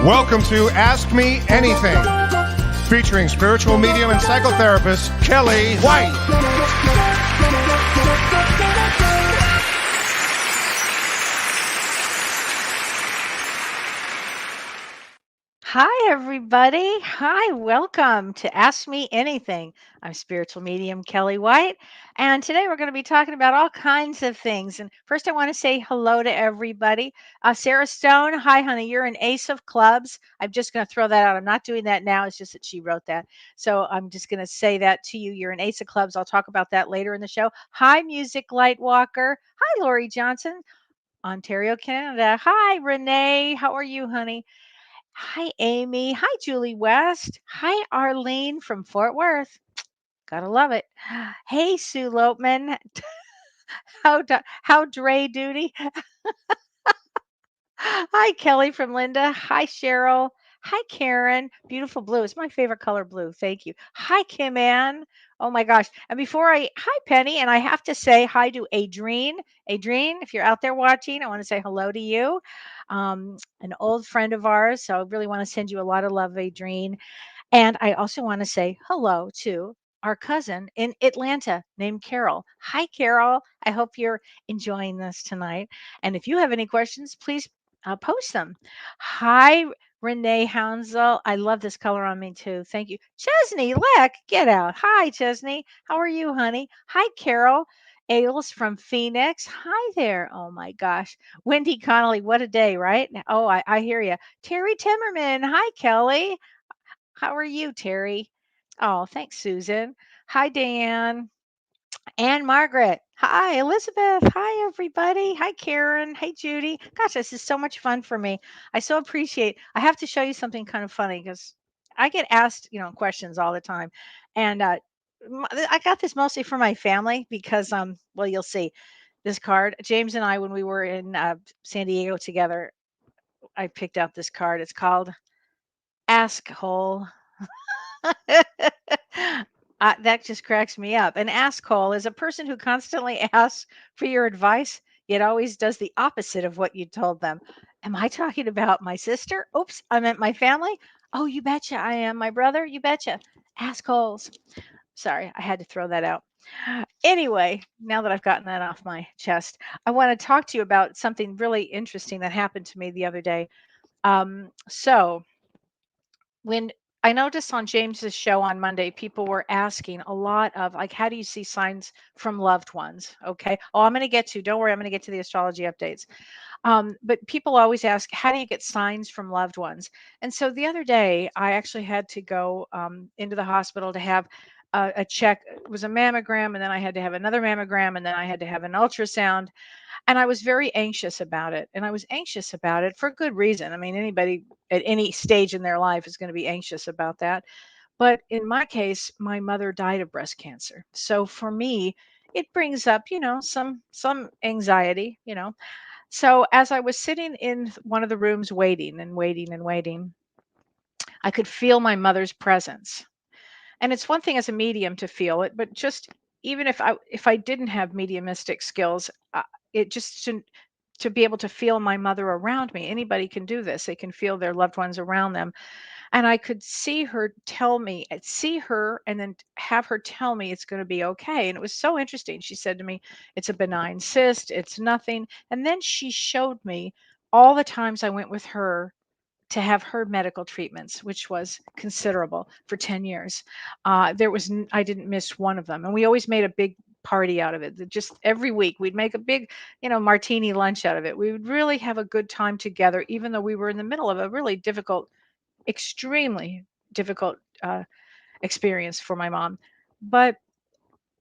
Welcome to Ask Me Anything, featuring spiritual medium and psychotherapist Kellee White. Hi, everybody. Hi, welcome to Ask Me Anything. I'm spiritual medium Kellee White, and today we're going to be talking about all kinds of things. And first, I want to say hello to everybody. Sarah Stone, hi, honey. You're an ace of clubs. I'm just going to throw that out. I'm not doing that now. It's just that she wrote that. So I'm just going to say that to you. You're an ace of clubs. I'll talk about that later in the show. Hi, Music Lightwalker. Hi, Lori Johnson, Ontario, Canada. Hi, Renee. How are you, honey? Hi, Amy. Hi, Julie West. Hi, Arlene from Fort Worth. Gotta love it. Hey, Sue Lopeman. How Dre duty? Hi, Kelly from Linda. Hi, Cheryl. Hi, Karen. Beautiful blue. It's my favorite color, blue. Thank you. Hi, Kim Ann. Oh my gosh. And hi, Penny. And I have to say hi to Adrienne. Adrienne, if you're out there watching, I want to say hello to you. An old friend of ours. So I really want to send you a lot of love, Adrienne. And I also want to say hello to our cousin in Atlanta named Carol. Hi, Carol. I hope you're enjoying this tonight. And if you have any questions, please post them. Hi, Renee Hounsel. I love this color on me too. Thank you. Chesney Leck, get out. Hi, Chesney. How are you, honey? Hi, Carol. Ailes from Phoenix. Hi there. Oh my gosh. Wendy Connolly, what a day, right? Oh, I hear you. Terry Timmerman. Hi, Kelly. How are you, Terry? Oh, thanks, Susan. Hi, Dan. And Margaret. Hi, Elizabeth. Hi, everybody. Hi, Karen. Hey, Judy. Gosh, this is so much fun for me. I so appreciate. I have to show you something kind of funny because I get asked, questions all the time, and I got this mostly for my family because, well, you'll see this card. James and I, when we were in San Diego together, I picked out this card. It's called Ask Hole. That just cracks me up. An asshole is a person who constantly asks for your advice, yet always does the opposite of what you told them. Am I talking about my sister? Oops, I meant my family. Oh, you betcha I am. My brother? You betcha. Assholes. Sorry, I had to throw that out. Anyway, now that I've gotten that off my chest, I want to talk to you about something really interesting that happened to me the other day. So, when I noticed on James's show on Monday, people were asking a lot of like, how do you see signs from loved ones? Okay. Oh, don't worry, I'm going to get to the astrology updates. But people always ask, how do you get signs from loved ones? And so the other day, I actually had to go into the hospital to have a check. It was a mammogram, and then I had to have another mammogram, and then I had to have an ultrasound. And I was very anxious about it. And I was anxious about it for good reason. I mean, anybody at any stage in their life is going to be anxious about that. But in my case, my mother died of breast cancer. So for me, it brings up, some anxiety, So as I was sitting in one of the rooms waiting and waiting and waiting, I could feel my mother's presence. And it's one thing as a medium to feel it, but just even if I didn't have mediumistic skills, it just to be able to feel my mother around me. Anybody can do this. They can feel their loved ones around them. And I could see her and then have her tell me it's going to be okay. And it was so interesting. She said to me, it's a benign cyst, it's nothing. And then she showed me all the times I went with her to have her medical treatments, which was considerable for 10 years. I didn't miss one of them. And we always made a big party out of it. Just every week we'd make a big, martini lunch out of it. We would really have a good time together, even though we were in the middle of a really difficult, extremely difficult experience for my mom. But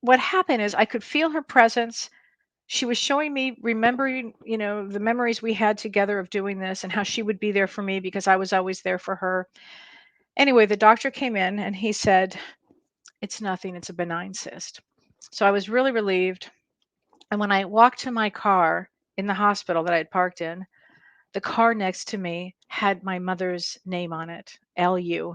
what happened is I could feel her presence. She was showing me, remembering, the memories we had together of doing this and how she would be there for me because I was always there for her. Anyway, the doctor came in and he said, it's nothing, it's a benign cyst. So I was really relieved. And when I walked to my car in the hospital that I had parked in, the car next to me had my mother's name on it, LU.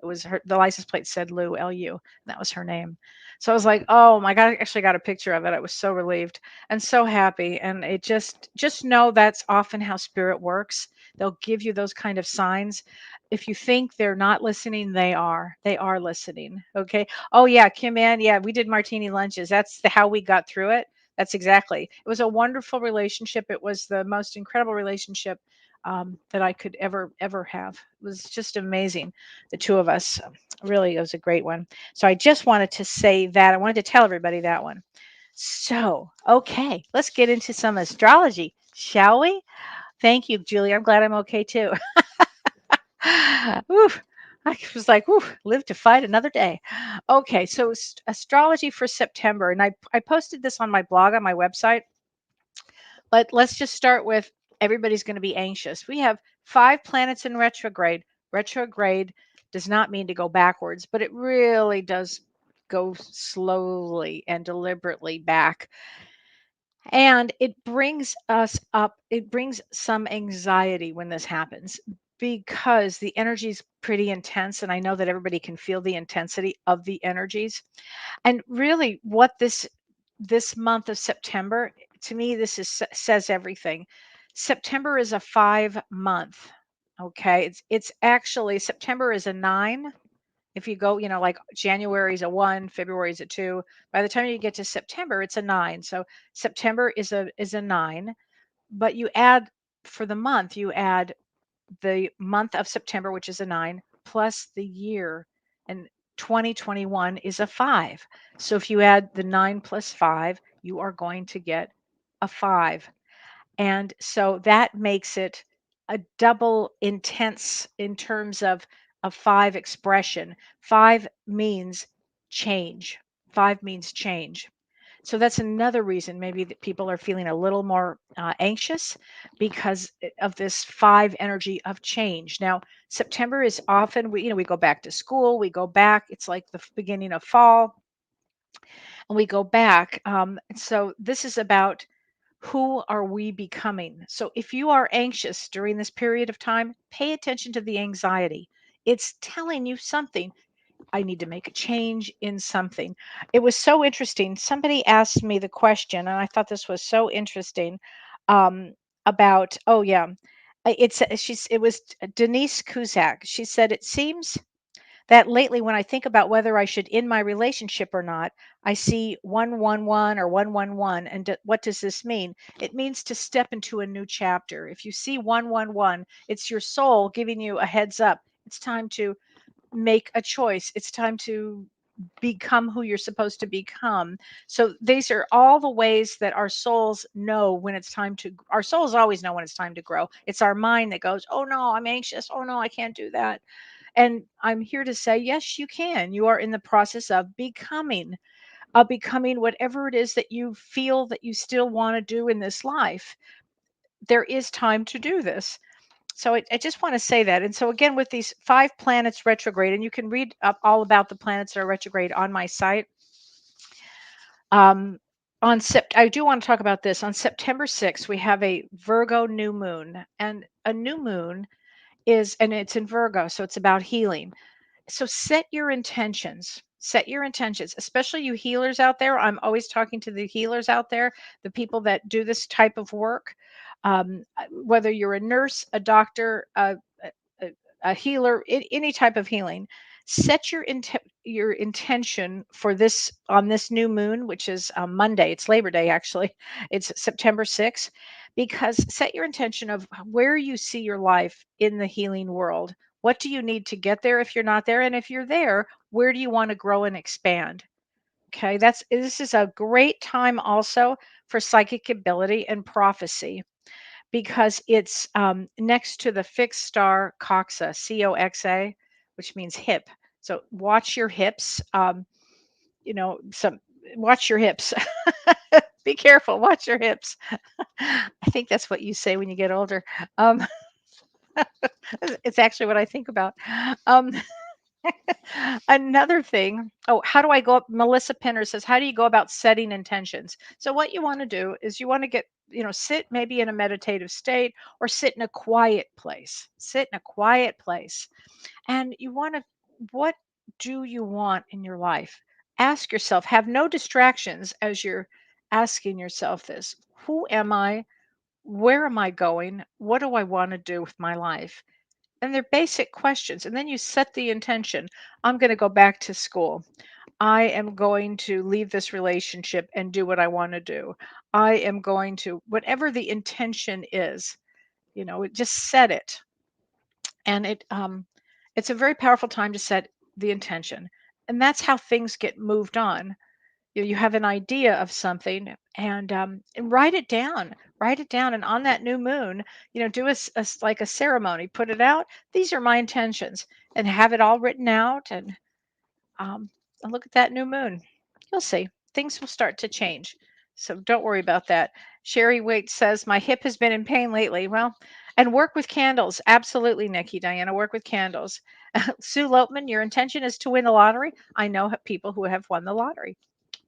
It was the license plate said Lou, LU. And that was her name. So I was like, oh my God, I actually got a picture of it. I was so relieved and so happy. And it just know that's often how spirit works. They'll give you those kind of signs. If you think they're not listening, they are. They are listening. Okay. Oh yeah, Kim Ann. Yeah, we did martini lunches. That's how we got through it. That's exactly. It was a wonderful relationship. It was the most incredible relationship that I could ever have. It was just amazing. The two of us. Really, it was a great one. So I just wanted to say that. I wanted to tell everybody that one. So, okay, let's get into some astrology, shall we? Thank you, Julie. I'm glad I'm okay too. Oof. I was like, ooh, live to fight another day. Okay, so astrology for September. And I posted this on my blog on my website. But let's just start with everybody's going to be anxious. We have 5 planets in retrograde. Retrograde does not mean to go backwards, but it really does go slowly and deliberately back. And it brings us up, it brings some anxiety when this happens because the energy is pretty intense. And I know that everybody can feel the intensity of the energies. And really, what this month of September, to me, this is says everything. September is a 5 month. Okay, it's actually September is a 9. If you go, like January is a 1, February is a 2. By the time you get to September, it's a 9. So September is a 9. But you add for the month, you add the month of September, which is a 9, plus the year. And 2021 is a 5. So if you add the 9 plus 5, you are going to get a 5. And so that makes it a double intense in terms of a 5 expression. 5 means change. 5 means change. So that's another reason maybe that people are feeling a little more anxious because of this 5 energy of change. Now, September is often we go back to school, we go back. It's like the beginning of fall, and we go back. So this is about who are we becoming. So if you are anxious during this period of time, pay attention to the anxiety. It's telling you something. I need to make a change in something. It was so interesting. Somebody asked me the question, and I thought this was so interesting about, oh, yeah, it was Denise Kuzak. She said, it seems that lately when I think about whether I should end my relationship or not, I see 111 or 111. And what does this mean? It means to step into a new chapter. If you see 111, it's your soul giving you a heads up. It's time to make a choice. It's time to become who you're supposed to become. So these are all the ways that our souls know when it's time to, our souls always know when it's time to grow. It's our mind that goes, oh no, I'm anxious. Oh no, I can't do that. And I'm here to say, yes, you can. You are in the process of becoming whatever it is that you feel that you still want to do in this life. There is time to do this. So I just want to say that. And so again, with these 5 planets retrograde, and you can read up all about the planets that are retrograde on my site. I do want to talk about this. On September 6th, we have a Virgo new moon, and a new moon and it's in Virgo, so it's about healing. So set your intentions, especially you healers out there. I'm always talking to the healers out there, the people that do this type of work. Whether you're a nurse, a doctor, a healer, any type of healing, set your intention for this on this new moon, which is Monday. It's Labor Day, actually. It's September 6th, because set your intention of where you see your life in the healing world. What do you need to get there if you're not there? And if you're there, where do you want to grow and expand? Okay, this is a great time also for psychic ability and prophecy because it's next to the fixed star Coxa, Coxa, which means hip. So watch your hips. Some watch your hips. Be careful. Watch your hips. I think that's what you say when you get older. Um, it's actually what I think about. Um, Another thing, oh, how do I go up? Melissa Pinner says, how do you go about setting intentions? So, what you want to do is you want to sit maybe in a meditative state or sit in a quiet place. Sit in a quiet place. And you want to, what do you want in your life? Ask yourself, have no distractions as you're asking yourself this. Who am I? Where am I going? What do I want to do with my life? And they're basic questions. And then you set the intention. I'm going to go back to school. I am going to leave this relationship and do what I want to do. I am going to, whatever the intention is, just set it. And it's a very powerful time to set the intention. And that's how things get moved on. You have an idea of something, and write it down. Write it down, and on that new moon, do like a ceremony. Put it out. These are my intentions, and have it all written out. Um, and look at that new moon. You'll see things will start to change. So don't worry about that. Sherry Waite says my hip has been in pain lately. Well, and work with candles. Absolutely, Nikki, Diana, work with candles. Sue Lopman, your intention is to win the lottery. I know people who have won the lottery.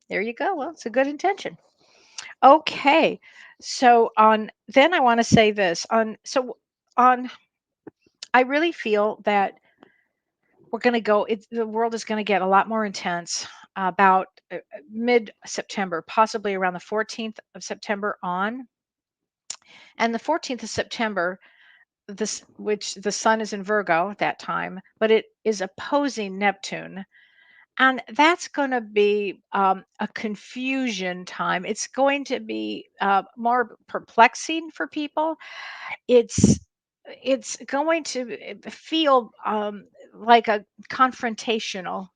There you go. Well, it's a good intention. Okay. So on then I want to say this on I really feel that we're going to go the world is going to get a lot more intense about mid September, possibly around the 14th of September on. And the 14th of September, this which the sun is in Virgo at that time, but it is opposing Neptune. And that's going to be a confusion time. It's going to be more perplexing for people. It's it's going to feel like a confrontational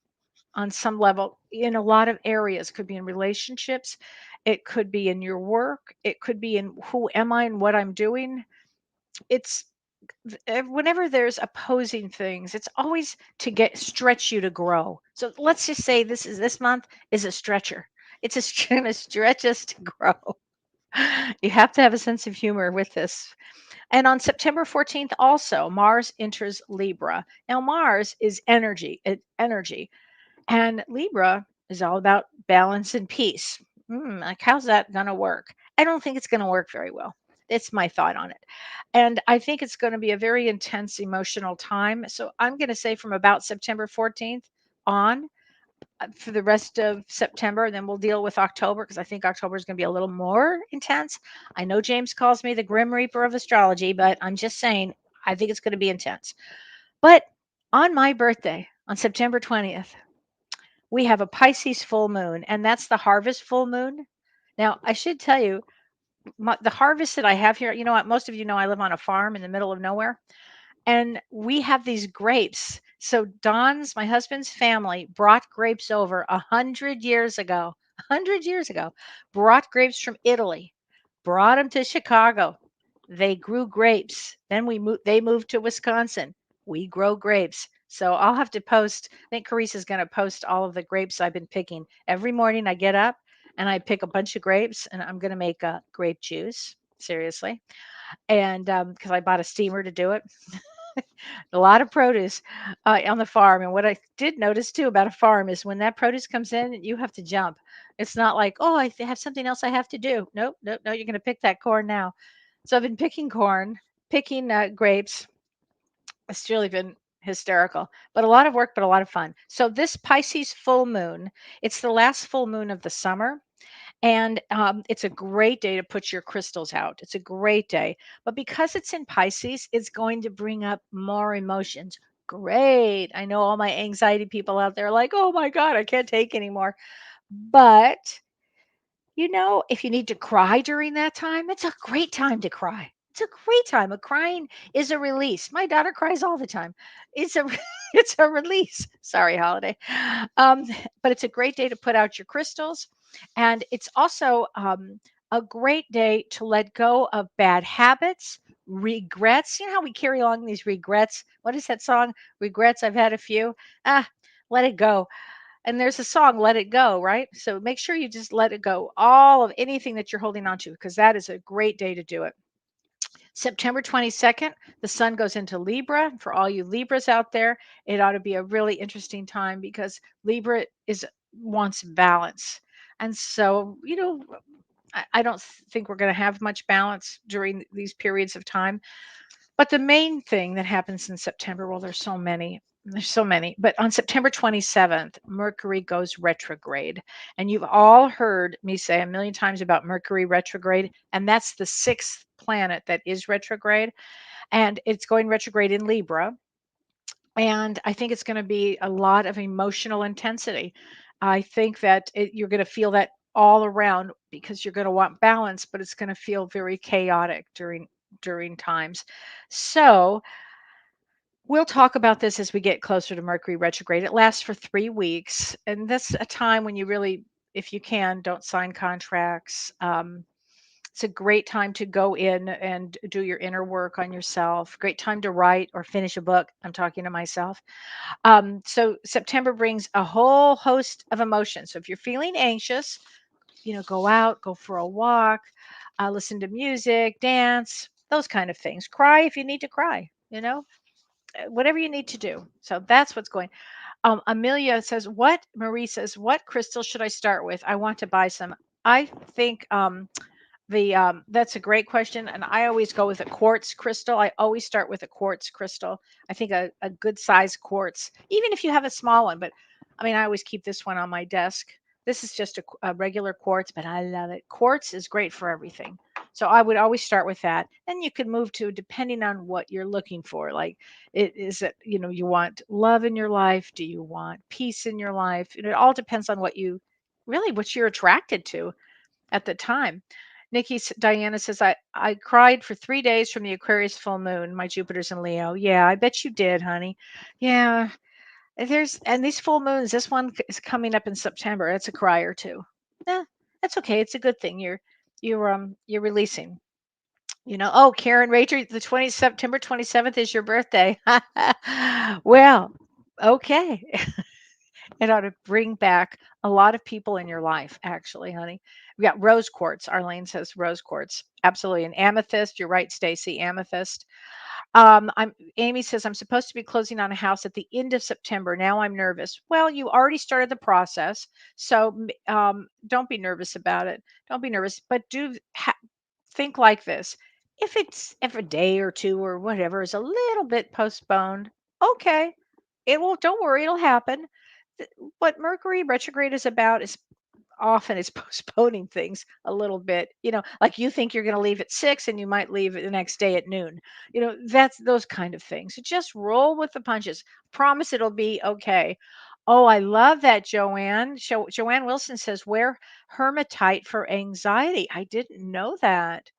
on some level in a lot of areas. Could be in relationships, it could be in your work, it could be in who am I and what I'm doing. It's whenever there's opposing things, it's always to get stretch you to grow. So let's just say this month is a stretcher. It's just going to stretch us to grow. You have to have a sense of humor with this. And on September 14th, also Mars enters Libra. Now Mars is energy, and Libra is all about balance and peace. Like, how's that going to work? I don't think it's going to work very well. It's my thought on it. And I think it's going to be a very intense emotional time. So I'm going to say from about September 14th on for the rest of September, and then we'll deal with October because I think October is going to be a little more intense. I know James calls me the Grim Reaper of astrology, but I'm just saying I think it's going to be intense. But on my birthday, on September 20th, we have a Pisces full moon, and that's the harvest full moon. Now, I should tell you, the harvest that I have here, what? Most of you know I live on a farm in the middle of nowhere, and we have these grapes. So my husband's family brought grapes over 100 years ago. 100 years ago, brought grapes from Italy, brought them to Chicago. They grew grapes. Then they moved to Wisconsin. We grow grapes. So I'll have to post. I think Carissa's going to post all of the grapes I've been picking. Every morning I get up and I pick a bunch of grapes, and I'm going to make a grape juice. Seriously. And because I bought a steamer to do it. A lot of produce on the farm. And what I did notice too about a farm is when that produce comes in, you have to jump. It's not like, oh, have something else I have to do. Nope, nope, no. You're going to pick that corn now. So I've been picking corn, picking grapes. It's really been hysterical, but a lot of work, but a lot of fun. So this Pisces full moon, it's the last full moon of the summer. And it's a great day to put your crystals out. It's a great day. But because it's in Pisces, it's going to bring up more emotions. Great. I know all my anxiety people out there are like, oh my God, I can't take anymore. But if you need to cry during that time, it's a great time to cry. It's a great time. Crying is a release. My daughter cries all the time. It's a it's a release. Sorry, holiday. Um, but it's a great day to put out your crystals, and it's also a great day to let go of bad habits, regrets. You know how we carry along these regrets. What is that song? Regrets. I've had a few. Let it go. And there's a song, Let It Go, right? So make sure you just let it go, all of anything that you're holding on to, because that is a great day to do it. September 22nd, the sun goes into Libra. For all you Libras out there, it ought to be a really interesting time because Libra wants balance. And so, I don't think we're going to have much balance during these periods of time. But the main thing that happens in September, well, there's so many, but on September 27th, Mercury goes retrograde. And you've all heard me say a million times about Mercury retrograde, and that's the sixth planet that is retrograde, and it's going retrograde in Libra. And I think it's going to be a lot of emotional intensity. I think that you're going to feel that all around because you're going to want balance, but it's going to feel very chaotic during times. So we'll talk about this as we get closer to Mercury retrograde. It lasts for 3 weeks, and that's a time when you really, if you can, don't sign contracts. It's a great time to go in and do your inner work on yourself. Great time to write or finish a book. I'm talking to myself. So September brings a whole host of emotions. So if you're feeling anxious, go out, go for a walk, listen to music, dance, those kind of things. Cry if you need to cry, whatever you need to do. So that's what's going. Amelia says, Marie says, what crystal should I start with? I want to buy some. I think that's a great question, and I always go with a quartz crystal. I always start with a quartz crystal. I think a good size quartz, even if you have a small one. But I mean, I always keep this one on my desk. This is just a regular quartz, but I love it. Quartz is great for everything. So I would always start with that. Then you could move to depending on what you're looking for. Like, it you want love in your life? Do you want peace in your life? It all depends on what you're attracted to at the time. Diana says, I cried for 3 days from the Aquarius full moon. My Jupiter's in Leo. Yeah, I bet you did, honey. Yeah. And these full moons, this one is coming up in September. It's a crier too. Yeah, that's okay. It's a good thing. You're releasing. Oh, Karen Rager, the September 27th is your birthday. Well, okay. It ought to bring back a lot of people in your life, actually, honey. We got rose quartz. Arlene says rose quartz. Absolutely. And amethyst. You're right, Stacy. Amethyst. Amy says, I'm supposed to be closing on a house at the end of September. Now I'm nervous. Well, you already started the process. So don't be nervous about it. Don't be nervous, but think like this. If a day or two or whatever is a little bit postponed, okay. Don't worry, it'll happen. What Mercury retrograde is about is often it's postponing things a little bit. Like you think you're going to leave at 6 and you might leave the next day at noon. That's those kind of things. So just roll with the punches. Promise it'll be okay. Oh, I love that, Joanne. Joanne Wilson says, wear hermitite for anxiety. I didn't know that.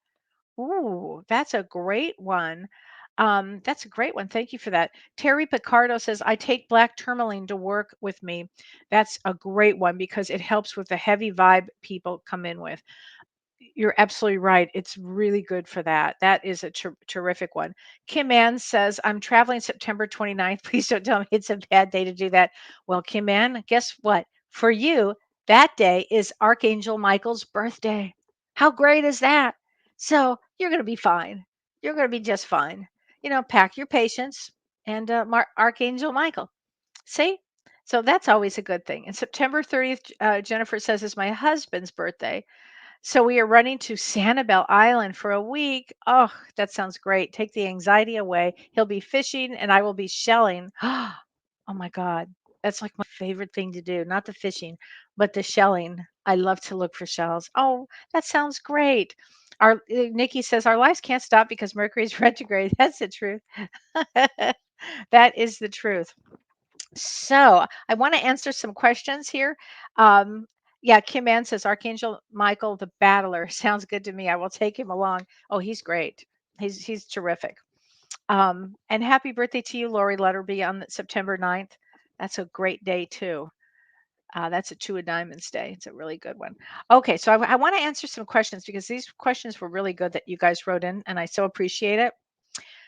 Ooh, that's a great one. That's a great one. Thank you for that. Terry Picardo says, I take black tourmaline to work with me. That's a great one because it helps with the heavy vibe people come in with. You're absolutely right. It's really good for that. That is a terrific one. Kim Ann says, I'm traveling September 29th. Please don't tell me it's a bad day to do that. Well, Kim Ann, guess what? For you, that day is Archangel Michael's birthday. How great is that? So you're going to be fine. You're going to be just fine. Pack your patience and Archangel Michael. See? So that's always a good thing. And September 30th, Jennifer says, is my husband's birthday. So we are running to Sanibel Island for a week. Oh, that sounds great. Take the anxiety away. He'll be fishing and I will be shelling. Oh my God. That's like my favorite thing to do. Not the fishing, but the shelling. I love to look for shells. Oh, that sounds great. Nikki says our lives can't stop because Mercury is retrograde. That's the truth. That is the truth. So I want to answer some questions here. Um, yeah, Kim Ann says Archangel Michael the Battler sounds good to me. I will take him along. Oh, he's great. He's terrific. And happy birthday to you, Lori Letterby, on September 9th. That's a great day too. That's a Two of Diamonds day. It's a really good one. Okay, so I want to answer some questions because these questions were really good that you guys wrote in, and I so appreciate it.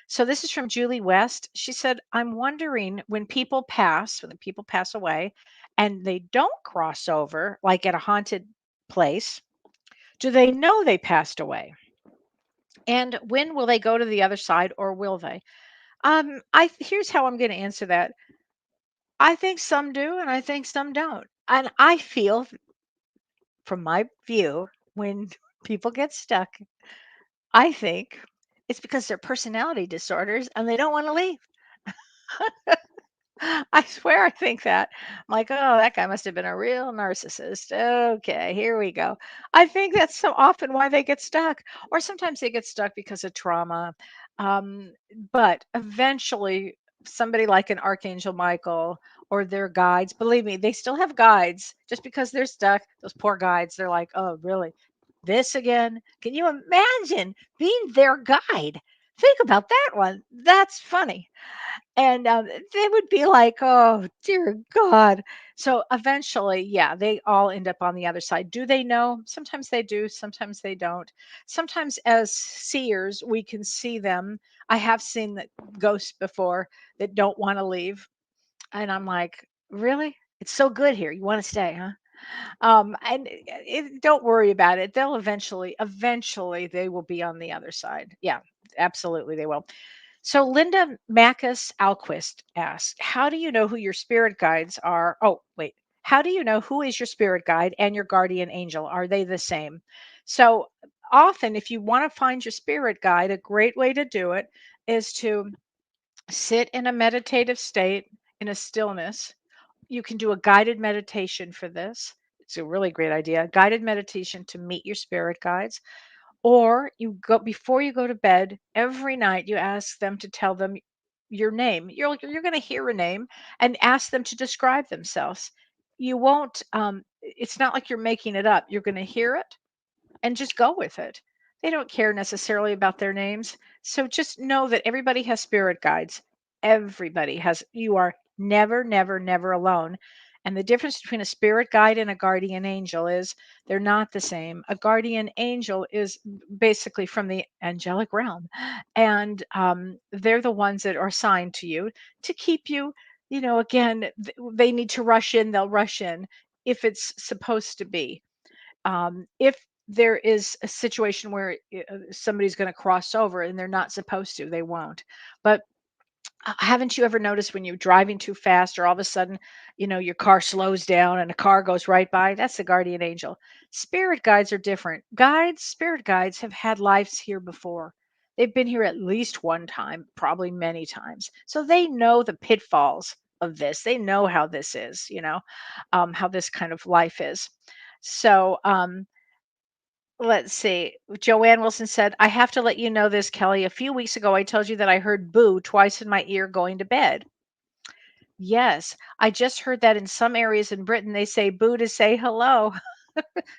So this is from Julie West. She said, I'm wondering when the people pass away and they don't cross over, like at a haunted place, do they know they passed away? And when will they go to the other side or will they? Here's how I'm going to answer that. I think some do and I think some don't. And I feel from my view, when people get stuck, I think it's because they're personality disorders and they don't want to leave. I swear I think that. I'm like, oh, that guy must have been a real narcissist. Okay, here we go. I think that's so often why they get stuck, or sometimes they get stuck because of trauma. Um, but eventually, somebody like an Archangel Michael or their guides, believe me, they still have guides. Just because they're stuck, those poor guides, they're like, oh, really? This again? Can you imagine being their guide? Think about that one. That's funny. And they would be like, oh, dear God. So eventually, yeah, they all end up on the other side. Do they know? Sometimes they do, sometimes they don't. Sometimes, as seers, we can see them. I have seen that ghosts before that don't want to leave. And I'm like, really? It's so good here. You want to stay, huh? And don't worry about it. They'll eventually, they will be on the other side. Yeah, absolutely, they will. So Linda Macus Alquist asked, "How do you know who your spirit guides are?" Oh, wait. How do you know who is your spirit guide and your guardian angel? Are they the same? So often, if you want to find your spirit guide, a great way to do it is to sit in a meditative state in a stillness. You can do a guided meditation for this. It's a really great idea. Guided meditation to meet your spirit guides. Or you go before you go to bed every night, you ask them to tell them your name. You're going to hear a name and ask them to describe themselves. You won't. It's not like you're making it up. You're going to hear it and just go with it. They don't care necessarily about their names. So just know that everybody has spirit guides. Everybody has, you are never, never, never alone. And the difference between a spirit guide and a guardian angel is they're not the same. A guardian angel is basically from the angelic realm, and they're the ones that are assigned to you to keep you. Again, they need to rush in, they'll rush in if it's supposed to be. If there is a situation where somebody's going to cross over and they're not supposed to, they won't. But haven't you ever noticed when you're driving too fast or all of a sudden, your car slows down and a car goes right by? That's the guardian angel. Spirit guides are different. Spirit guides have had lives here before. They've been here at least one time, probably many times. So they know the pitfalls of this. They know how this is, how this kind of life is. So, let's see. Joanne Wilson said, I have to let you know this, Kelly. A few weeks ago, I told you that I heard boo twice in my ear going to bed. Yes, I just heard that in some areas in Britain, they say boo to say hello.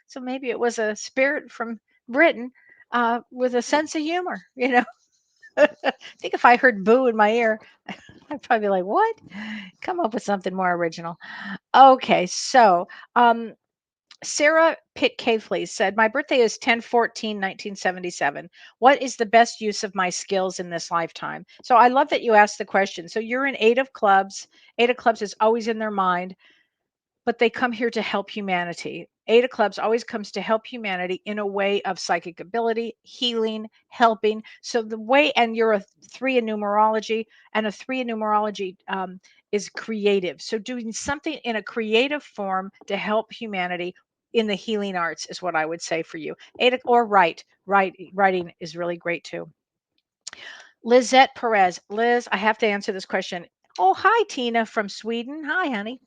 So maybe it was a spirit from Britain with a sense of humor, I think if I heard boo in my ear, I'd probably be like, what? Come up with something more original. Okay, so Sarah Pitt Cavely said, my birthday is 10/14/1977. What is the best use of my skills in this lifetime? So I love that you asked the question. So you're in Eight of Clubs. Eight of Clubs is always in their mind, but they come here to help humanity. Eight of Clubs always comes to help humanity in a way of psychic ability, healing, helping. So the way, and you're a three in numerology, and a three in numerology is creative. So doing something in a creative form to help humanity in the healing arts is what I would say for you. Or writing is really great too. Lizette Perez. Liz, I have to answer this question. Oh, hi, Tina from Sweden. Hi, honey.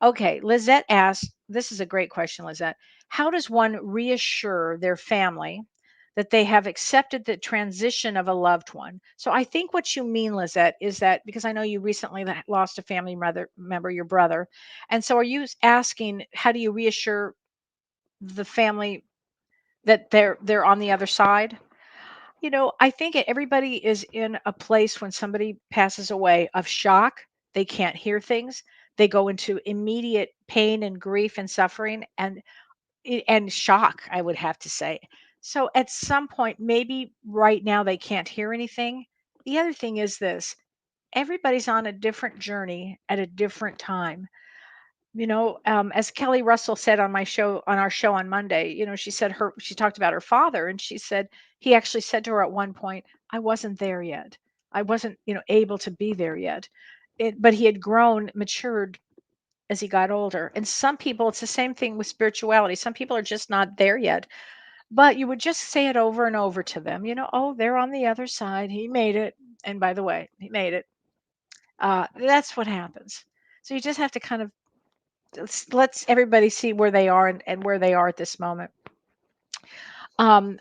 Okay, Lizette asked, this is a great question, Lizette. How does one reassure their family that they have accepted the transition of a loved one? So I think what you mean, Lizette, is that because I know you recently lost a family member, your brother. And so are you asking, how do you reassure the family that they're on the other side? I think everybody is in a place when somebody passes away of shock. They can't hear things. They go into immediate pain and grief and suffering and shock, I would have to say. So at some point, maybe right now they can't hear anything. The other thing is this: everybody's on a different journey at a different time. As Kelly Russell said on our show on Monday, she talked about her father, and she said he actually said to her at one point, I wasn't there yet. I wasn't, able to be there yet. But he had grown, matured as he got older. And some people, it's the same thing with spirituality. Some people are just not there yet. But you would just say it over and over to them, oh, they're on the other side. He made it. And by the way, he made it. That's what happens. So you just have to kind of let's everybody see where they are and where they are at this moment.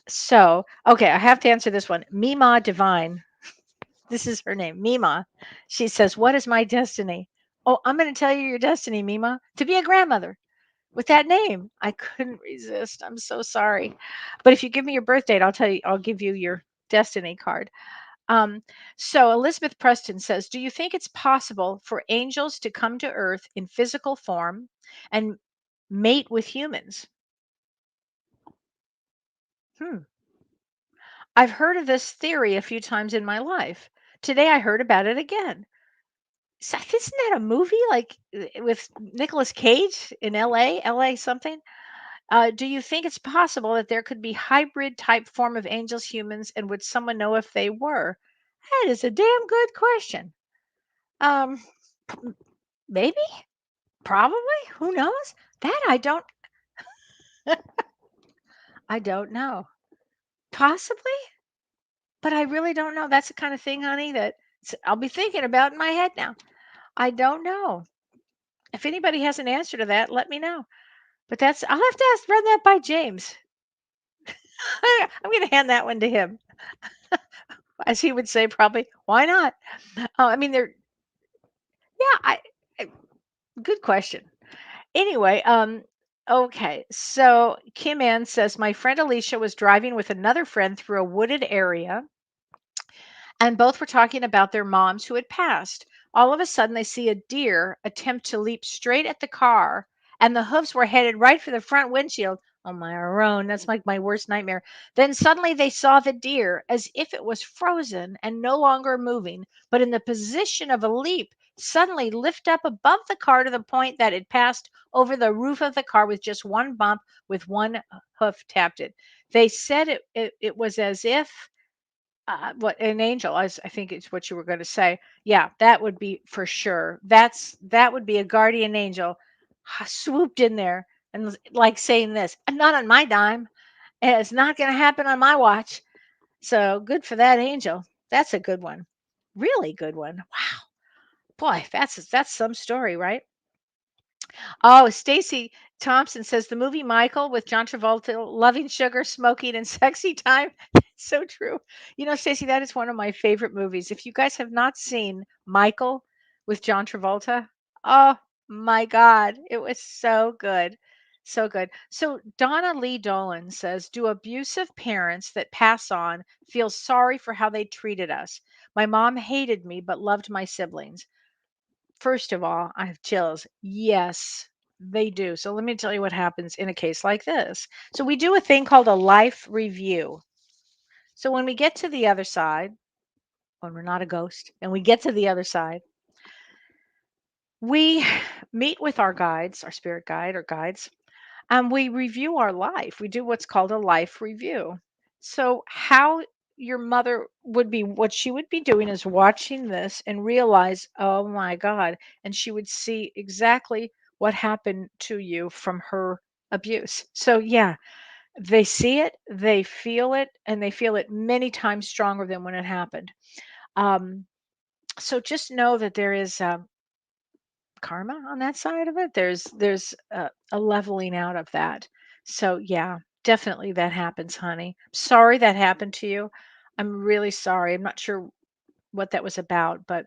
So okay, I have to answer this one. Mima Divine, this is her name, Mima. She says, "What is my destiny?" Oh, I'm going to tell you your destiny, Mima. To be a grandmother with that name. I couldn't resist. I'm so sorry. But if you give me your birth date, I'll tell you, I'll give you your destiny card. Um, so Elizabeth Preston says, "Do you think it's possible for angels to come to earth in physical form and mate with humans?" Hmm. I've heard of this theory a few times in my life. Today I heard about it again. Isn't that a movie like with Nicolas Cage in LA, LA something? Do you think it's possible that there could be hybrid type form of angels humans, and would someone know if they were? That is a damn good question. Um, maybe, probably, who knows? That I don't know. Possibly, but I really don't know. That's the kind of thing, honey, that I'll be thinking about in my head now. I don't know. If anybody has an answer to that, let me know. But that's I'll have to run that by James. I'm going to hand that one to him, as he would say, probably. Why not? I mean, yeah, I good question. Anyway, okay. So Kim Ann says my friend Alicia was driving with another friend through a wooded area, and both were talking about their moms who had passed. All of a sudden, they see a deer attempt to leap straight at the car, and the hoofs were headed right for the front windshield. Oh my Aron, that's like my worst nightmare. Then suddenly they saw the deer as if it was frozen and no longer moving, but in the position of a leap, suddenly lift up above the car to the point that it passed over the roof of the car with just one bump, with one hoof tapped it. They said it was as if what an angel, I think it's what you were going to say. Yeah, that would be for sure. That would be a guardian angel swooped in there and like saying this, not on my dime. And it's not going to happen on my watch. So good for that angel. That's a good one. Really good one. Wow. Boy, that's some story, right? Oh, Stacy Thompson says the movie Michael with John Travolta, loving sugar, smoking, and sexy time. So true. You know, Stacy, that is one of my favorite movies. If you guys have not seen Michael with John Travolta, oh my God, it was so good. So good. So Donna Lee Dolan says, "Do abusive parents that pass on feel sorry for how they treated us? My mom hated me but loved my siblings." First of all, I have chills. Yes, they do. So let me tell you what happens in a case like this. So we do a thing called a life review. So when we get to the other side, when we're not a ghost and we get to the other side, we meet with our guides, our spirit guide or guides, and we review our life. We do what's called a life review. So, how your mother would be, what she would be doing is watching this and realize, oh my God. And she would see exactly what happened to you from her abuse. So, yeah, they see it, they feel it, and they feel it many times stronger than when it happened. Um, so, just know that there is karma on that side of it. There's a leveling out of that. So yeah, definitely that happens, honey. Sorry that happened to you. I'm really sorry. I'm not sure what that was about, but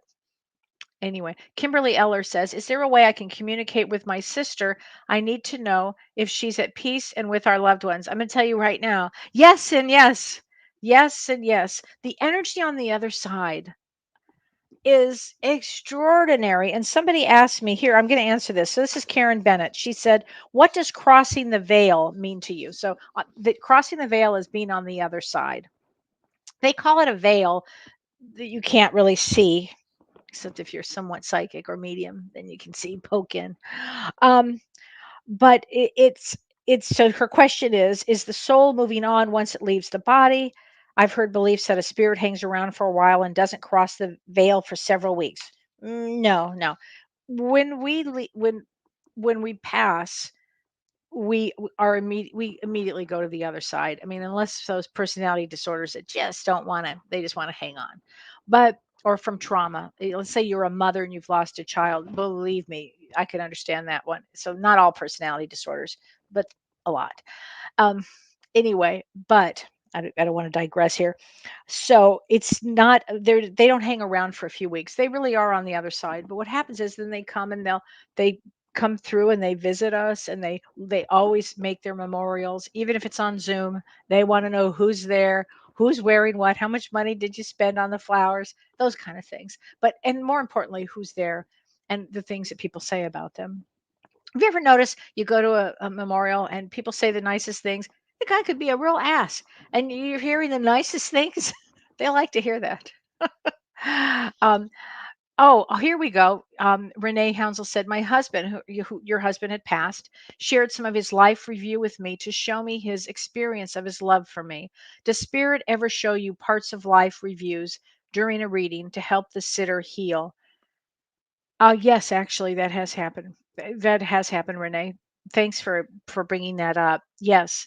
anyway, Kimberly Eller says, "Is there a way I can communicate with my sister? I need to know if she's at peace and with our loved ones." I'm going to tell you right now. Yes and yes. Yes and yes. The energy on the other side is extraordinary. And somebody asked me here, I'm going to answer this. So this is Karen Bennett. She said, "What does crossing the veil mean to you?" So crossing the veil is being on the other side. They call it a veil that you can't really see, except if you're somewhat psychic or medium, then you can see poke in. Um, but it's so her question is the soul moving on once it leaves the body? I've heard beliefs that a spirit hangs around for a while and doesn't cross the veil for several weeks. No, no. When when we pass, we immediately go to the other side. I mean, unless those personality disorders that just don't want to, they just want to hang on. But or from trauma. Let's say you're a mother and you've lost a child. Believe me, I can understand that one. So not all personality disorders, but a lot. Um, anyway, but I don't want to digress here. So it's not they don't hang around for a few weeks. They really are on the other side. But what happens is then they come and they come through and they visit us, and they always make their memorials, even if it's on Zoom. They want to know who's there, who's wearing what, how much money did you spend on the flowers, those kind of things. But and more importantly, who's there and the things that people say about them. Have you ever noticed you go to a memorial and people say the nicest things? The guy could be a real ass, and you're hearing the nicest things. They like to hear that. um, here we go. Renee Hounsel said, "My husband, who your husband had passed, shared some of his life review with me to show me his experience of his love for me. Does Spirit ever show you parts of life reviews during a reading to help the sitter heal?" Yes, actually, that has happened. That has happened, Renee. Thanks for bringing that up. Yes,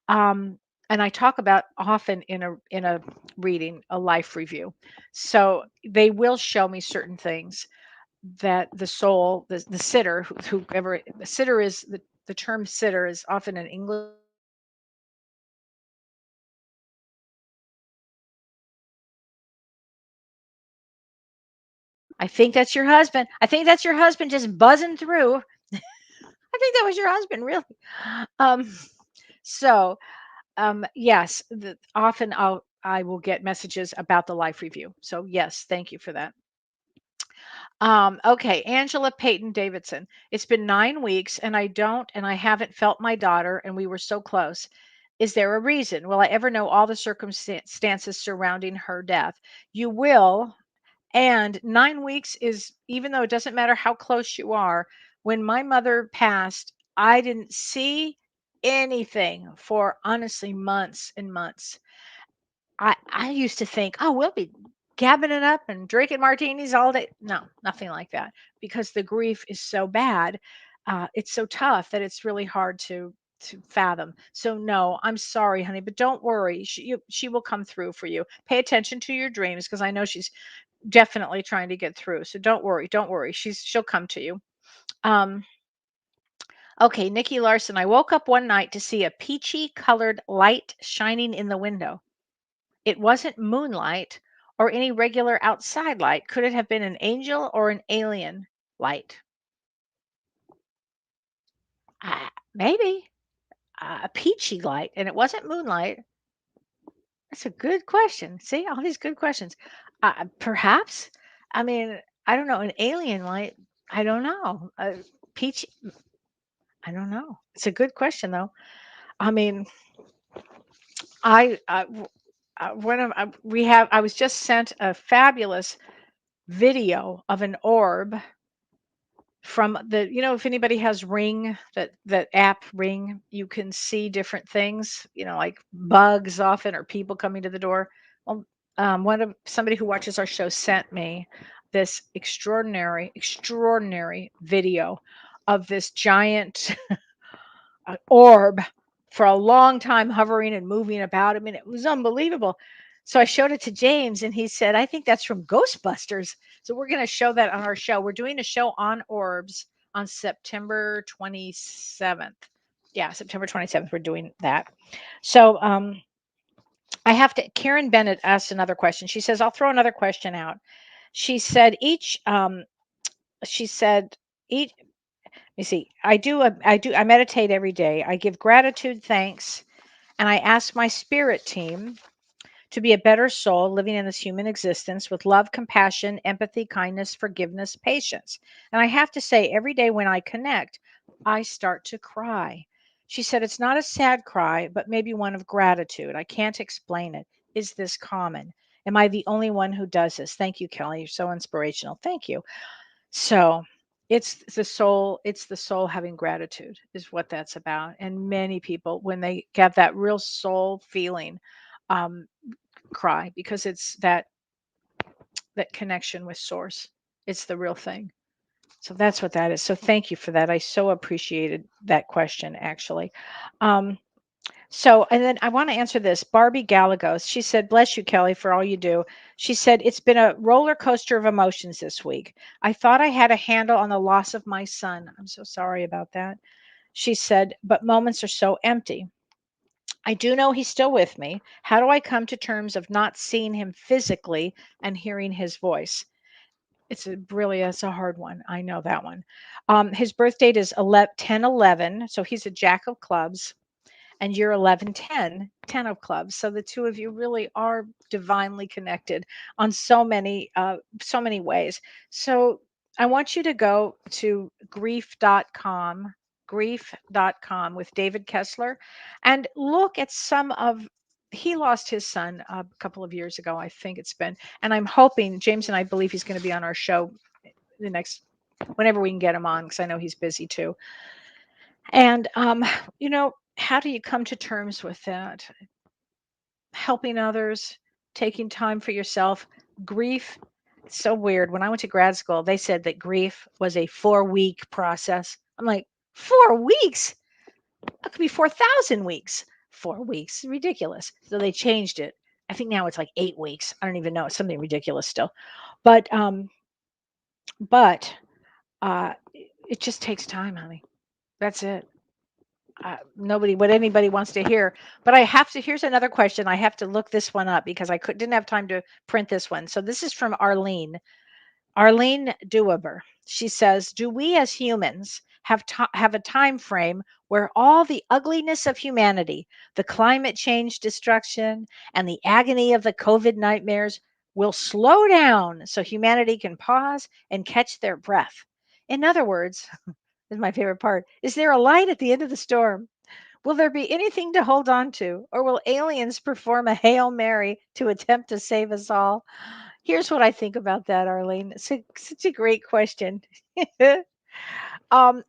and I talk about often in a reading, a life review. So they will show me certain things that the soul, the sitter, whoever the sitter is, the term sitter is often an English. I think that's your husband. I think that's your husband just buzzing through. I think that was your husband, really. Um, so yes, often I will get messages about the life review. So yes, thank you for that. Okay, Angela Peyton Davidson. It's been 9 weeks and I haven't felt my daughter, and we were so close. Is there a reason? Will I ever know all the circumstances surrounding her death? You will. And 9 weeks is, even though it doesn't matter how close you are, when my mother passed, I didn't see anything for honestly months and months. I used to think, "Oh, we'll be gabbing it up and drinking martinis all day." No, nothing like that, because the grief is so bad. It's so tough that it's really hard to fathom. So no, I'm sorry, honey, but don't worry. She will come through for you. Pay attention to your dreams, because I know she's definitely trying to get through. So don't worry, don't worry. She'll come to you. Um, okay, Nikki Larson. I woke up one night to see a peachy colored light shining in the window. It wasn't moonlight or any regular outside light. Could it have been an angel or an alien light? Maybe a peachy light, and it wasn't moonlight. That's a good question. See, all these good questions. Perhaps. I mean, I don't know. An alien light. I don't know. Peach. I don't know. It's a good question, though. I mean, one of we have. I was just sent a fabulous video of an orb from if anybody has Ring, that app Ring, you can see different things, like bugs often, or people coming to the door. Well, one of somebody who watches our show sent me this extraordinary video of this giant orb for a long time hovering and moving about. I mean, it was unbelievable. So I showed it to James, and he said, "I think that's from Ghostbusters." So we're going to show that on our show. We're doing a show on orbs on September 27th. Yeah, September 27th, we're doing that. So I have to. Karen Bennett asked another question. She says, "I'll throw another question out." She said, she said, each, you see, I meditate every day. I give gratitude, thanks, and I ask my spirit team to be a better soul living in this human existence with love, compassion, empathy, kindness, forgiveness, patience. And I have to say, every day when I connect, I start to cry. She said, "It's not a sad cry, but maybe one of gratitude. I can't explain it. Is this common? Am I the only one who does this?" Thank you, Kellee. You're so inspirational. Thank you. So it's the soul having gratitude is what that's about. And many people, when they get that real soul feeling, um, cry, because it's that connection with source. It's the real thing. So that's what that is. So thank you for that. I so appreciated that question, actually. Um, So, and then I want to answer this. Barbie Galagos, she said, "Bless you, Kelly, for all you do." She said, "It's been a roller coaster of emotions this week. I thought I had a handle on the loss of my son. I'm so sorry about that." She said, "But moments are so empty. I do know he's still with me. How do I come to terms of not seeing him physically and hearing his voice?" It's a hard one. I know that one. His birth date is 11, 10/11, so he's a jack of clubs, and you're 11/10, 10 of clubs. So the two of you really are divinely connected on so many ways. So I want you to go to grief.com with David Kessler, and look at some of he lost his son a couple of years ago, I think it's been. And I'm hoping James and I believe he's going to be on our show the next whenever we can get him on, because I know he's busy too. And how do you come to terms with that? Helping others, taking time for yourself. Grief, it's so weird. When I went to grad school, they said that grief was a 4-week process. I'm like, 4 weeks? That could be 4,000 weeks. 4 weeks, ridiculous. So they changed it. I think now it's like 8 weeks. I don't even know. It's something ridiculous still. But but it just takes time, honey. That's it. Nobody what anybody wants to hear, but I have to here's another question. I have to look this one up because didn't have time to print this one. So this is from Arlene Dueber. She says, "Do we as humans have a time frame where all the ugliness of humanity, the climate change destruction, and the agony of the COVID nightmares will slow down so humanity can pause and catch their breath? In other words," this is my favorite part, "is there a light at the end of the storm? Will there be anything to hold on to, or will aliens perform a Hail Mary to attempt to save us all?" Here's what I think about that, Arlene. Such a great question.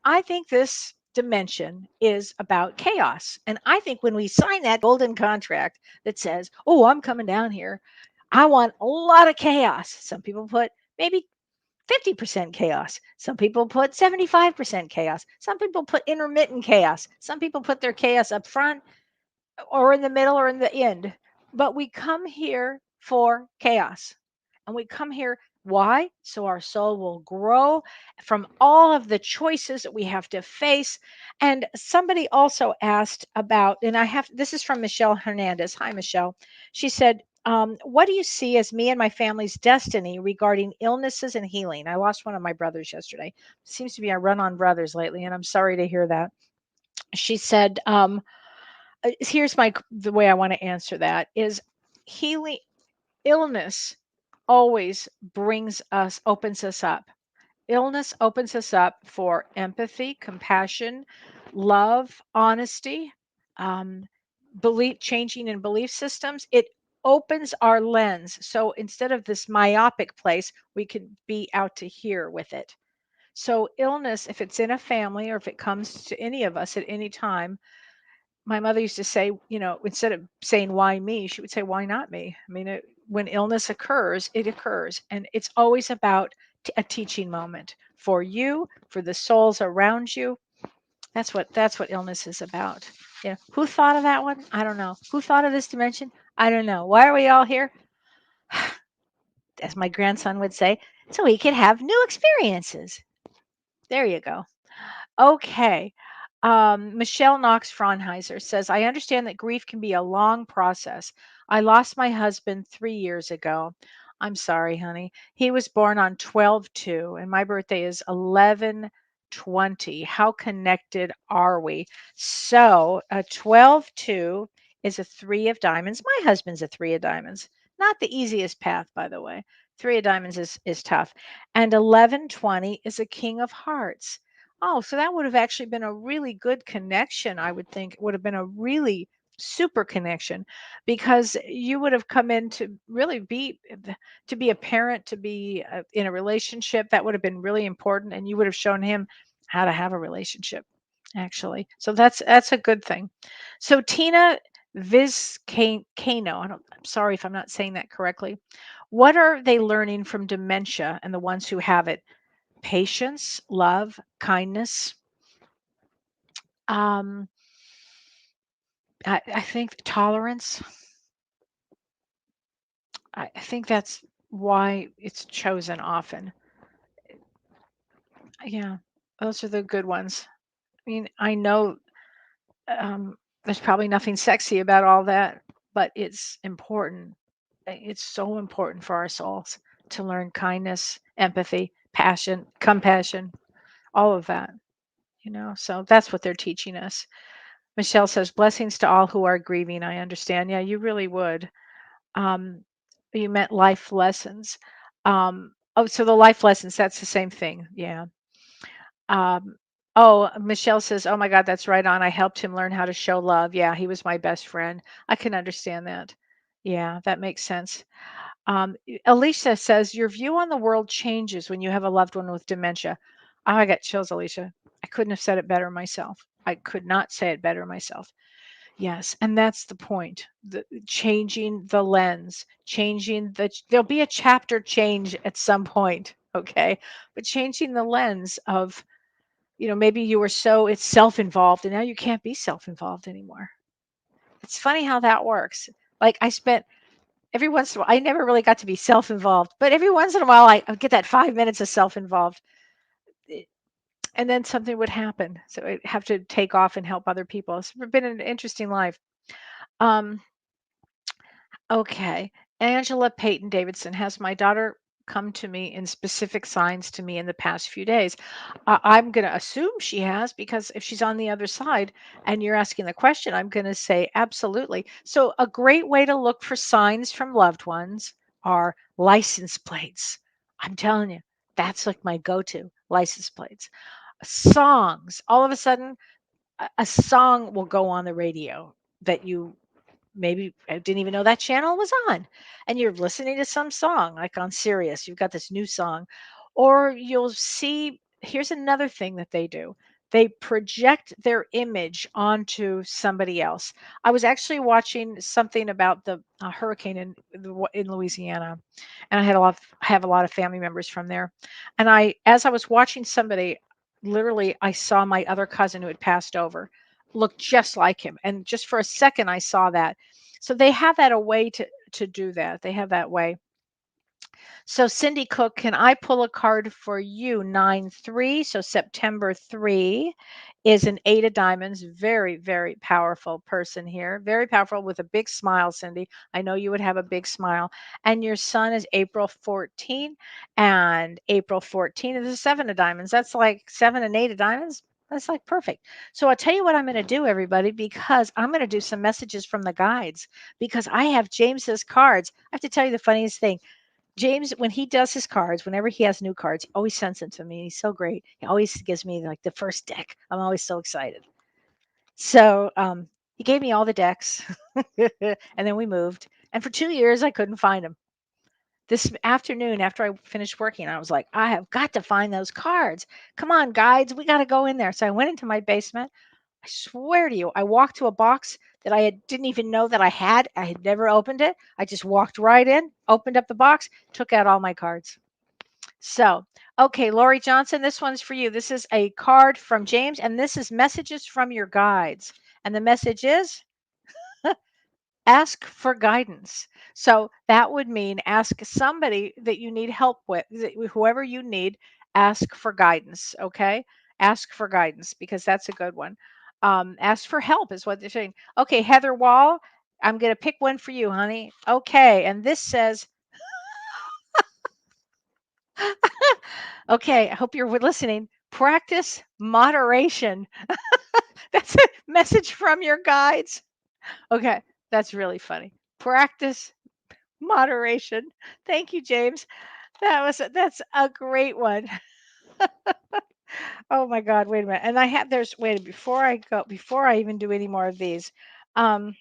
I think this dimension is about chaos. And I think when we sign that golden contract that says, "Oh, I'm coming down here, I want a lot of chaos." Some people put maybe 50% chaos. Some people put 75% chaos. Some people put intermittent chaos. Some people put their chaos up front or in the middle or in the end. But we come here for chaos. And we come here, why? So our soul will grow from all of the choices that we have to face. And somebody also asked about, and this is from Michelle Hernandez. Hi, Michelle. She said, "What do you see as me and my family's destiny regarding illnesses and healing?" I lost one of my brothers yesterday. Seems to be a run on brothers lately, and I'm sorry to hear that. She said, here's the way I want to answer that is healing illness always opens us up. Illness opens us up for empathy, compassion, love, honesty, um, changing in belief systems. It opens our lens. So instead of this myopic place, we can be out to here with it. So illness, if it's in a family or if it comes to any of us at any time, my mother used to say, instead of saying why me, she would say why not me. I mean, when illness occurs, it occurs, and it's always about a teaching moment for you, for the souls around you. That's what illness is about. Who thought of that one? I don't know. Who thought of this dimension? I don't know. Why are we all here? As my grandson would say, so we could have new experiences. There you go. Okay. Michelle Knox Fraunheiser says, "I understand that grief can be a long process. I lost my husband 3 years ago." I'm sorry, honey. He was born on 12/2, and my birthday is 11/20. How connected are we? So, a 12/2 is a 3 of diamonds. My husband's a 3 of diamonds. Not the easiest path, by the way. 3 of diamonds is tough. And 11/20 is a king of hearts. Oh, so that would have actually been a really good connection, I would think. It would have been a really super connection because you would have come in to really be a parent, to be in a relationship. That would have been really important, and you would have shown him how to have a relationship, actually. So that's a good thing. So Tina Vizcano, I'm sorry if I'm not saying that correctly. What are they learning from dementia and the ones who have it? Patience, love, kindness, um, I think tolerance, I think that's why it's chosen often. Yeah, those are the good ones. I mean, I know there's probably nothing sexy about all that, but it's important. It's so important for our souls to learn kindness, empathy, passion, compassion, all of that, So that's what they're teaching us. Michelle says, blessings to all who are grieving. I understand. Yeah, you really would. Um, you meant life lessons. Oh, so the life lessons, that's the same thing. Yeah. Um, oh, Michelle says, "Oh my God, that's right on. I helped him learn how to show love. Yeah, he was my best friend. I can understand that. Yeah, that makes sense." Alicia says, "Your view on the world changes when you have a loved one with dementia." Oh, I got chills, Alicia. I couldn't have said it better myself. I could not say it better myself. Yes, and that's the point. Changing the lens, there'll be a chapter change at some point, okay? But changing the lens of maybe you were it's self-involved and now you can't be self-involved anymore. It's funny how that works. Like I spent every once in a while, I never really got to be self-involved, but every once in a while I get that 5 minutes of self-involved, eh, and then something would happen. So I have to take off and help other people. It's been an interesting life. Um, Okay. Angela Peyton Davidson, has my daughter come to me in specific signs to me in the past few days? I'm going to assume she has because if she's on the other side and you're asking the question, I'm going to say absolutely. So, a great way to look for signs from loved ones are license plates. I'm telling you, that's like my go to license plates. Songs. All of a sudden, a song will go on the radio that you maybe I didn't even know that channel was on. And you're listening to some song, like on Sirius, you've got this new song. Or you'll see, here's another thing that they do. They project their image onto somebody else. I was actually watching something about the hurricane in Louisiana, and I have a lot of family members from there. And as I was watching somebody, literally, I saw my other cousin who had passed over look just like him, and just for a second, I saw that. So they have that a way to do that. They have that way. So Cindy Cook, can I pull a card for you? 9-3. So September 3 is an 8 of diamonds. Very, very powerful person here. Very powerful with a big smile, Cindy. I know you would have a big smile. And your son is April 14. And April 14 is a 7 of diamonds. That's like 7 and 8 of diamonds. That's like perfect. So I'll tell you what I'm going to do, everybody, because I'm going to do some messages from the guides because I have James's cards. I have to tell you the funniest thing. James, when he does his cards, whenever he has new cards, he always sends them to me. He's so great. He always gives me like the first deck. I'm always so excited. So he gave me all the decks, and then we moved. And for 2 years, I couldn't find them. This afternoon, after I finished working, I was like, I have got to find those cards. Come on, guides, we got to go in there. So I went into my basement. I swear to you, I walked to a box that didn't even know that I had. I had never opened it. I just walked right in, opened up the box, took out all my cards. So, okay, Lori Johnson, this one's for you. This is a card from James, and this is messages from your guides. And the message is ask for guidance. So that would mean ask somebody that you need help with, whoever you need, ask for guidance. Okay. Ask for guidance because that's a good one. Ask for help is what they're saying. Okay. Heather Wall, I'm going to pick one for you, honey. Okay. And this says, okay, I hope you're listening. Practice moderation. That's a message from your guides. Okay. That's really funny. Practice moderation. Thank you, James. That's a great one. Oh my God, wait a minute. And I have there's wait before I even do any more of these. Um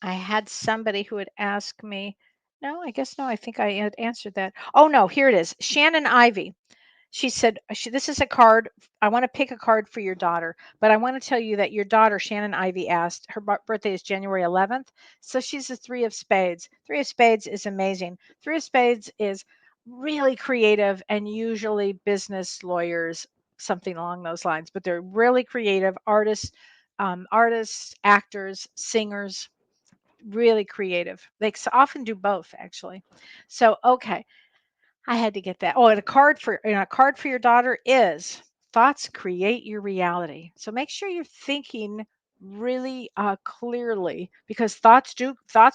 I had somebody who had asked me, no, I guess no, I think I had answered that. Oh no, here it is. Shannon Ivy. She said, this is a card. I want to pick a card for your daughter, but I want to tell you that your daughter, Shannon Ivy, asked, her birthday is January 11th. So she's a 3 of spades. 3 of spades is amazing. 3 of spades is really creative and usually business lawyers, something along those lines, but they're really creative artists, artists, actors, singers, really creative. They often do both, actually. So, okay, I had to get that. Oh, and a card for your daughter is thoughts create your reality. So make sure you're thinking really clearly, because thoughts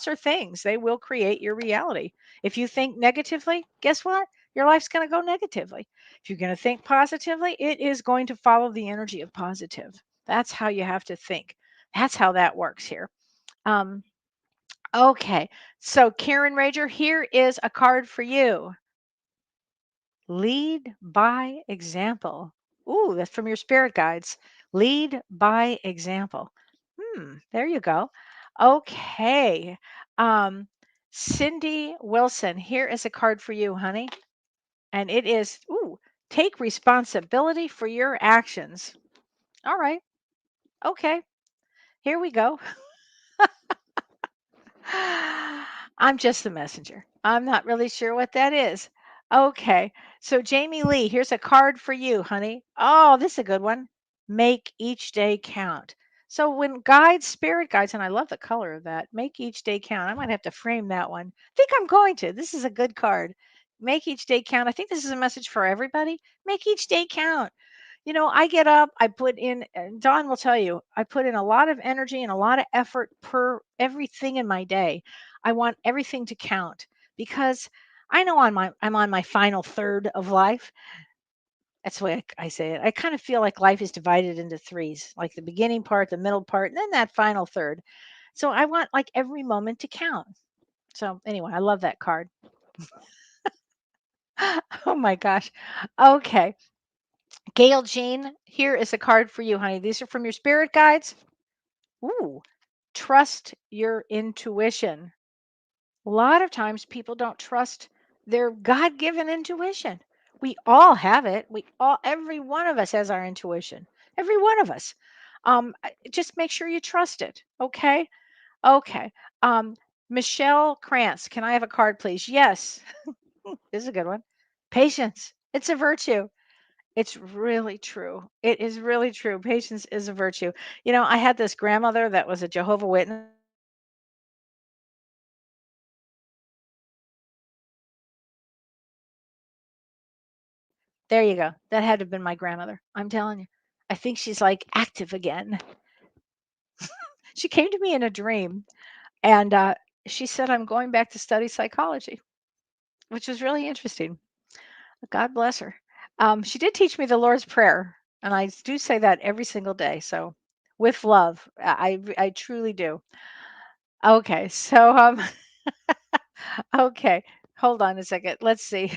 are things. They will create your reality. If you think negatively, guess what? Your life's going to go negatively. If you're going to think positively, it is going to follow the energy of positive. That's how you have to think. That's how that works here. Um, okay, so Karen Rager, here is a card for you. Lead by example. Ooh, that's from your spirit guides. Lead by example. There you go. Okay. Um, Cindy Wilson, here is a card for you, honey. And it is, take responsibility for your actions. All right. Okay. Here we go. I'm just the messenger. I'm not really sure what that is. Okay. So, Jamie Lee, here's a card for you, honey. Oh, this is a good one. Make each day count. So, when guides, spirit guides, and I love the color of that, make each day count. I might have to frame that one. I think I'm going to. This is a good card. Make each day count. I think this is a message for everybody. Make each day count. I get up, I put in, and Dawn will tell you, I put in a lot of energy and a lot of effort per everything in my day. I want everything to count, because I know I'm on my final third of life. That's the way I say it. I kind of feel like life is divided into threes, like the beginning part, the middle part, and then that final third. So I want like every moment to count. So anyway, I love that card. Oh my gosh. Okay. Gail Jean, here is a card for you, honey. These are from your spirit guides. Ooh, trust your intuition. A lot of times people don't trust their God given intuition. We all have it. Every one of us has our intuition. Every one of us. Just make sure you trust it. Okay. Okay. Um, Michelle Krantz, can I have a card, please? Yes. This is a good one. Patience. It's a virtue. It's really true. It is really true. Patience is a virtue. I had this grandmother that was a Jehovah Witness. There you go. That had to have been my grandmother. I'm telling you. I think she's like active again. She came to me in a dream, and she said, I'm going back to study psychology, which was really interesting. God bless her. She did teach me the Lord's Prayer, and I do say that every single day. So, with love, I truly do. Okay, so okay, hold on a second. Let's see.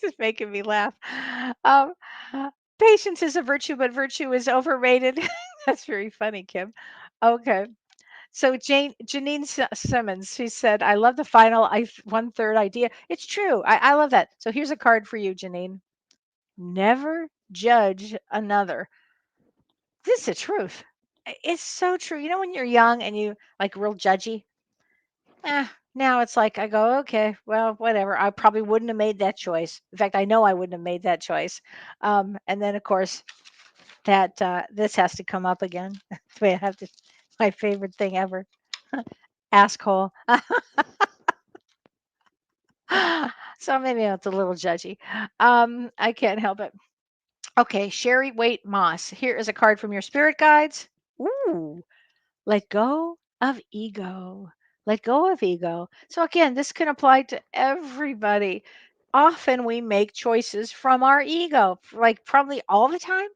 Just making me laugh. Um, Patience is a virtue, but virtue is overrated. That's very funny, Kim. Okay. So Janine Simmons, she said, I love the final one third idea. It's true. I love that. So here's a card for you, Janine. Never judge another. This is the truth. It's so true. When you're young and you like real judgy, now it's like I go, okay, well, whatever. I probably wouldn't have made that choice. In fact, I know I wouldn't have made that choice. And then, of course, that this has to come up again. That's why I have to. My favorite thing ever. Asshole. So maybe it's a little judgy. I can't help it. Okay, Sherry Waite Moss. Here is a card from your spirit guides. Ooh, let go of ego. Let go of ego. So, again, this can apply to everybody. Often we make choices from our ego, like probably all the time.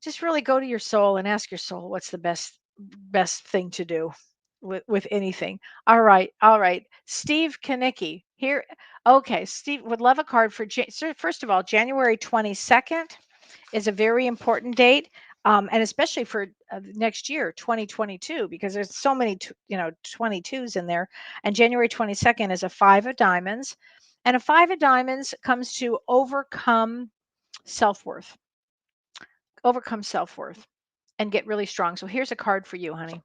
Just really go to your soul and ask your soul what's the best thing to do with anything. All right, all right. Steve Kanicki here. Okay, Steve would love a card for. So first of all, January 22nd is a very important date, and especially for next year, 2022, because there's so many 22s in there. And January 22nd is a five of diamonds, and a five of diamonds comes to self-worth overcome self-worth and get really strong. So here's a card for you, honey.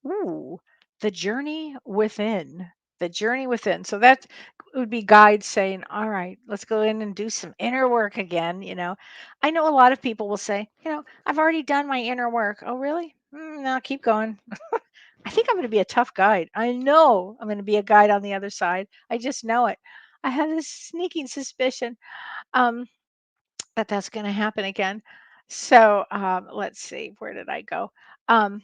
Ooh, the journey within. The journey within. So that would be guides saying, all right, let's go in and do some inner work again. I know a lot of people will say, I've already done my inner work. Oh, really? No, keep going. I think I'm going to be a tough guide. I know I'm going to be a guide on the other side. I just know it. I have this sneaking suspicion um, that that's going to happen again. So let's see, where did I go? Um,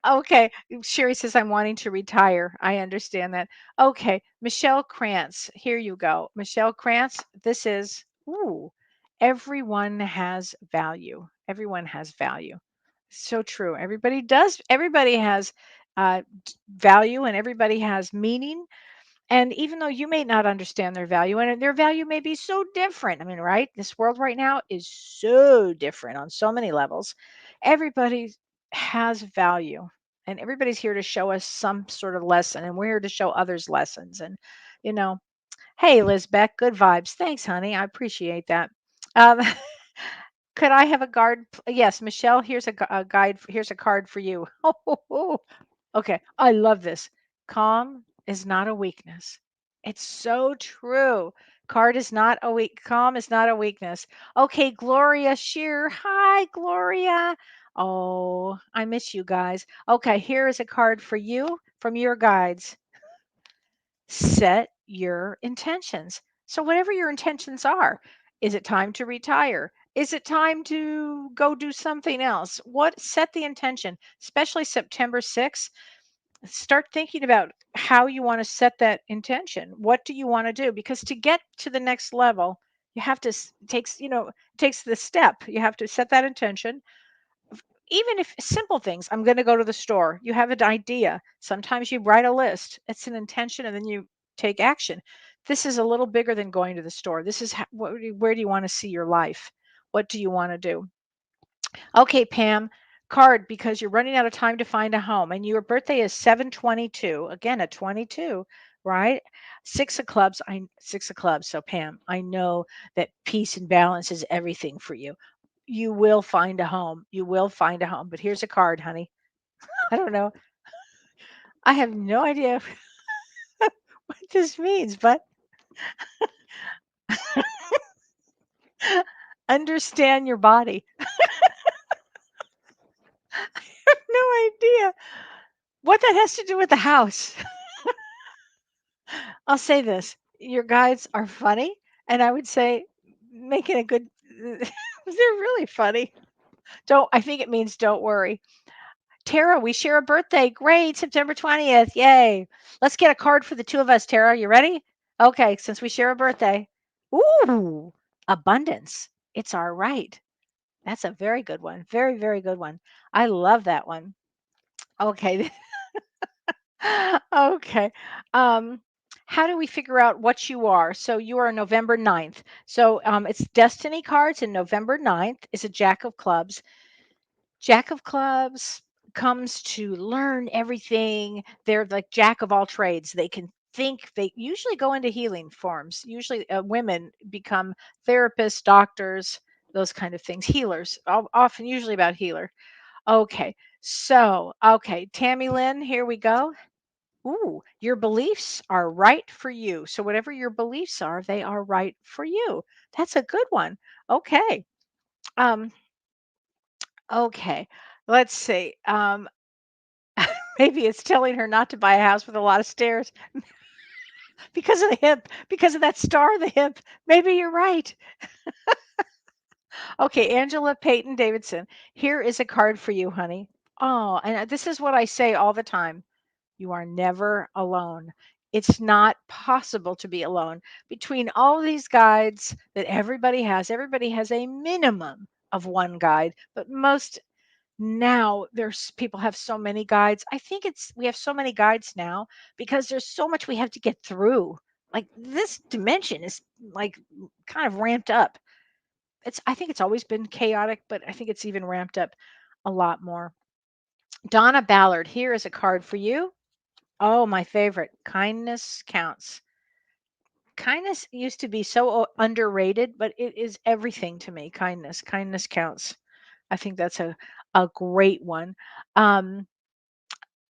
okay, Sherry says I'm wanting to retire. I understand that. Okay, Michelle Krantz, here you go. Michelle Krantz, this is, everyone has value. Everyone has value. So true. Everybody does. Everybody has value and everybody has meaning. And even though you may not understand their value, and their value may be so different, I mean, right? This world right now is so different on so many levels. Everybody has value, and everybody's here to show us some sort of lesson, and we're here to show others lessons. And, you know, hey, Lizbeth, good vibes. Thanks, honey. I appreciate that. Um, could I have a guard? Yes, Michelle, here's a guide. Here's a card for you. Okay, I love this. Calm is not a weakness. It's so true. Card is not a weak. Calm is not a weakness. Okay, Gloria Shear. Hi, Gloria. Oh, I miss you guys. Okay, here is a card for you from your guides. Set your intentions. So, whatever your intentions are, is it time to retire? Is it time to go do something else? What set the intention, especially September 6th? Start thinking about how you want to set that intention. What do you want to do? Because to get to the next level, you have to takes the step. You have to set that intention, even if simple things. I'm going to go to the store. You have an idea. Sometimes you write a list. It's an intention, and then you take action. This is a little bigger than going to the store. This is where do you want to see your life? What do you want to do? Okay, Pam, card because you're running out of time to find a home, and your birthday is 7/22. Again, a 22, right? Six of clubs. Six of clubs. So Pam, I know that peace and balance is everything for you. You will find a home. You will find a home. But here's a card, honey. I don't know. I have no idea what this means, but understand your body. No idea what that has to do with the house. I'll say this, your guides are funny, and I would say making a good they're really funny. Don't I think it means don't worry. Tara, we share a birthday. Great, September 20th. Yay. Let's get a card for the two of us, Tara. You ready? Okay, since we share a birthday. Ooh, abundance. It's our right. That's a very good one. Very, very good one. I love that one. Okay. Okay. Um, how do we figure out what you are? So you are November 9th. So it's Destiny cards, and November 9th is a Jack of Clubs. Jack of Clubs comes to learn everything. They're like Jack of all trades. They can think, they usually go into healing forms. Usually women become therapists, doctors, those kind of things, healers, often usually about healer. Okay. So, okay, Tammy Lynn, here we go. Ooh, your beliefs are right for you. So whatever your beliefs are, they are right for you. That's a good one. Okay. Um, okay. Let's see. Maybe it's telling her not to buy a house with a lot of stairs because of the hip, because of that star, the hip. Maybe you're right. Okay, Angela Peyton Davidson. Here is a card for you, honey. Oh, and this is what I say all the time. You are never alone. It's not possible to be alone. Between all of these guides that everybody has a minimum of one guide, but most now there's people have so many guides. I think it's we have so many guides now because there's so much we have to get through. Like this dimension is like kind of ramped up. I think it's always been chaotic, but I think it's even ramped up a lot more. Donna Ballard, here is a card for you. Oh, my favorite. Kindness counts. Kindness used to be so underrated, but it is everything to me. Kindness. Kindness counts. I think that's a great one. Um,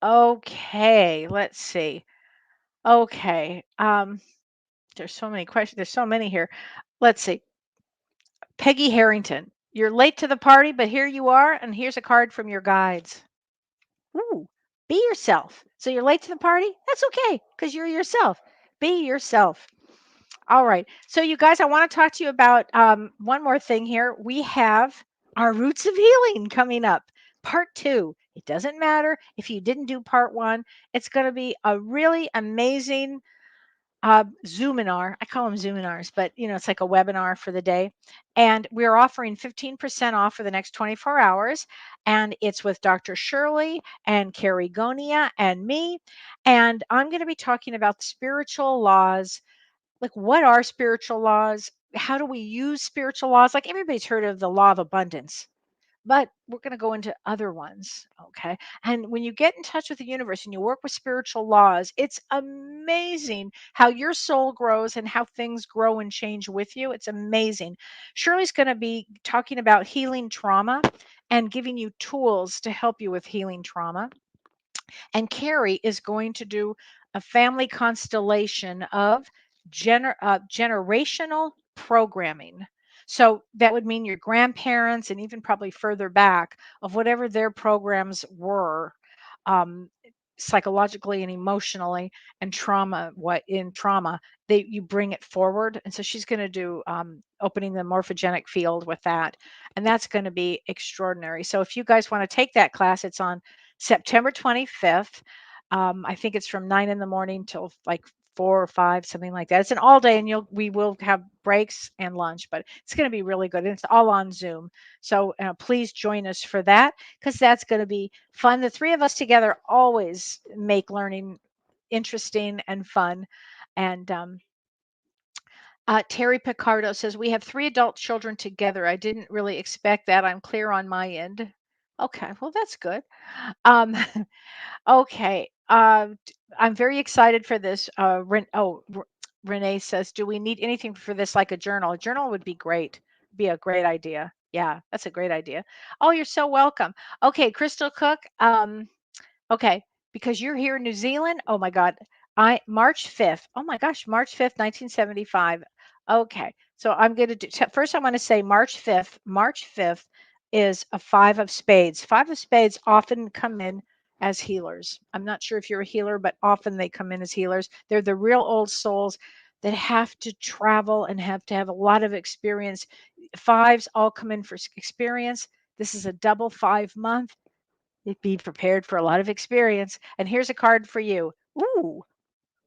Okay, let's see. Okay. There's so many questions. There's so many here. Let's see. Peggy Harrington. You're late to the party, but here you are, and here's a card from your guides. Ooh, be yourself. So you're late to the party? That's okay, because you're yourself. Be yourself. All right. So, you guys, I want to talk to you about one more thing here. We have our Roots of Healing coming up, part two. It doesn't matter if you didn't do part one, it's going to be a really amazing Zoominar. I call them Zoominars, but it's like a webinar for the day. And we're offering 15% off for the next 24 hours. And it's with Dr. Shirley and Carrie Gonia and me. And I'm going to be talking about spiritual laws. Like, what are spiritual laws? How do we use spiritual laws? Like, everybody's heard of the law of abundance, but we're going to go into other ones. Okay. And when you get in touch with the universe and you work with spiritual laws, it's amazing how your soul grows and how things grow and change with you. It's amazing. Shirley's going to be talking about healing trauma and giving you tools to help you with healing trauma. And Carrie is going to do a family constellation of generational programming. So that would mean your grandparents and even probably further back of whatever their programs were, um, psychologically and emotionally, and trauma. What in trauma they you bring it forward, and so she's going to do opening the morphogenic field with that, and that's going to be extraordinary. So if you guys want to take that class, it's on September 25th. I think it's from 9 in the morning till like 4 or 5, something like that. It's an all day, and we will have breaks and lunch, but it's going to be really good. And it's all on Zoom. So please join us for that, because that's going to be fun. The three of us together always make learning interesting and fun. And Terry Picardo says, we have 3 adult children together. I didn't really expect that. I'm clear on my end. Okay, well, that's good. Um, Okay. I'm very excited for this. Renee says, do we need anything for this, like a journal? A journal would be great. Be a great idea. Yeah, that's a great idea. Oh, you're so welcome. Okay, Crystal Cook. Okay, because you're here in New Zealand. Oh my God. March 5th. Oh my gosh, March 5th, 1975. Okay. So I'm going to do first I want to say March 5th. March 5th is a 5 of spades. 5 of spades often come in as healers. I'm not sure if you're a healer, but often they come in as healers. They're the real old souls that have to travel and have to have a lot of experience. Fives all come in for experience. This is a double 5 month. Be prepared for a lot of experience. And here's a card for you. Ooh,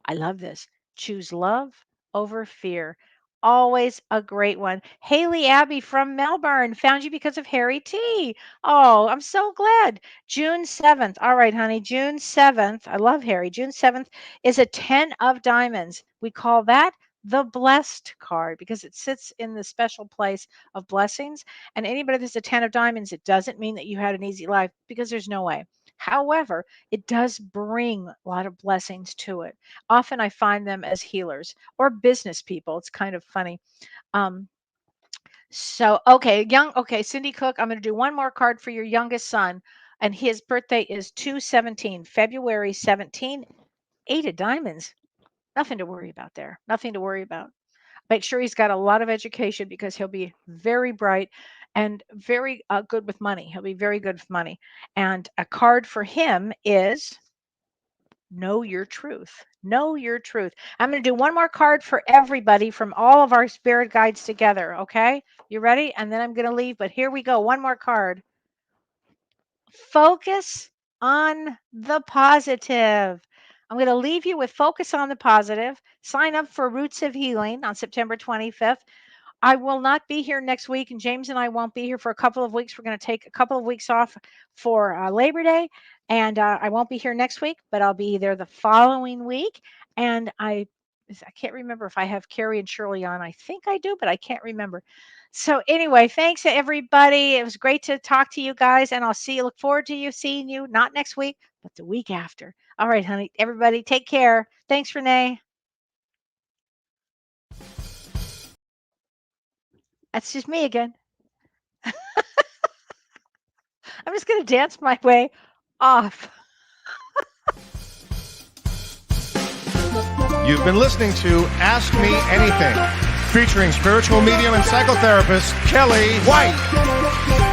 I love this. Choose love over fear. Always a great one. Haley Abbey from Melbourne found you because of Harry T. Oh, I'm so glad. June 7th. All right, honey. June 7th. I love Harry. June 7th is a 10 of diamonds. We call that the blessed card because it sits in the special place of blessings. And anybody that's a 10 of diamonds, it doesn't mean that you had an easy life, because there's no way. However, it does bring a lot of blessings to it. Often I find them as healers or business people. It's kind of funny. Um, okay, Cindy Cook, I'm going to do one more card for your youngest son, and his birthday is 2/17, February 17, 8 of diamonds. Nothing to worry about there. Nothing to worry about. Make sure he's got a lot of education, because he'll be very bright and very good with money. He'll be very good with money. And a card for him is know your truth. Know your truth. I'm going to do one more card for everybody from all of our spirit guides together. Okay. You ready? And then I'm going to leave. But here we go. One more card. Focus on the positive. I'm going to leave you with focus on the positive. Sign up for Roots of Healing on September 25th. I will not be here next week, and James and I won't be here for a couple of weeks. We're going to take a couple of weeks off for Labor Day, and I won't be here next week, but I'll be there the following week. And I can't remember if I have Carrie and Shirley on. I think I do, but I can't remember. So anyway, thanks to everybody. It was great to talk to you guys, and I'll see you. Look forward to seeing you not next week, but the week after. All right, honey. Everybody, take care. Thanks, Renee. That's just me again. I'm just going to dance my way off. You've been listening to Ask Me Anything, featuring spiritual medium and psychotherapist Kellee White.